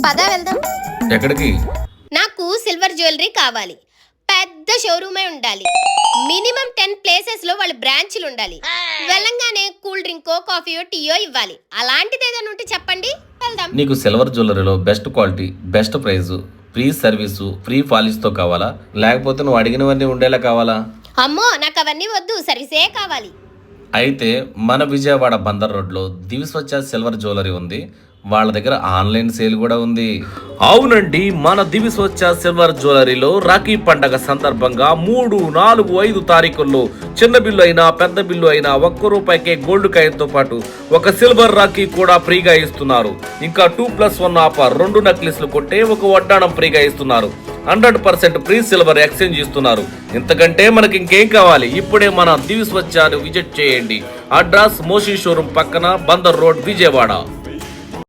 పద వెళ్దాం. ఎక్కడికి? నాకు సిల్వర్ జ్యువెలరీ కావాలి. పెద్ద షోరూమే ఉండాలి. మినిమం 10 ప్లేసెస్ లో వాళ్ళ బ్రాంచ్లు ఉండాలి. వెళ్ళంగానే కూల్ డ్రింకో కాఫీయో టీయో ఇవ్వాలి. అలాంటిది ఏదైనా ఉంటే చెప్పండి, వెళ్దాం. నీకు సిల్వర్ జ్యువెలరీలో best quality, best price, free service, free పాలిష్తో కావాలా, లేకపోతే నువ్వు అడిగినవన్నీ ఉండేలా కావాలా? అమ్మో, నాకు అవన్నీ వద్దు, సర్వీసే కావాలి. అయితే మన విజయవాడ బందర్ రోడ్లో దివిస్వచ్ఛ సిల్వర్ జ్యువెలరీ ఉంది. వాళ్ళ దగ్గర ఆన్లైన్ సేల్ కూడా ఉంది. అవునండి, మన దివిస్వచ్ఛ సిల్వర్ జ్యువెలరీలో రాఖీ పండగ సందర్భంగా 3, 4, 5 తారీఖుల్లో చిన్న బిల్లు అయినా పెద్ద బిల్లు అయినా ₹1 గోల్డ్ కాయిన్తో పాటు ఒక సిల్వర్ రాఖీ కూడా ఫ్రీగా ఇస్తున్నారు. ఇంకా 2+1 ఆఫర్, 2 నెక్లెస్లు కొంటే ఒక వడ్డాణం ఫ్రీగా ఇస్తున్నారు. 100% ఫ్రీ సిల్వర్ ఎక్స్చేంజ్ ఇస్తున్నారు. ఇంతకంటే మనకి ఇంకేం కావాలి? ఇప్పుడే మన దివిస్వచ్ఛను విజిట్ చేయండి. అడ్రస్ మోషి షోరూమ్ పక్కన, బందర్ రోడ్, విజయవాడ.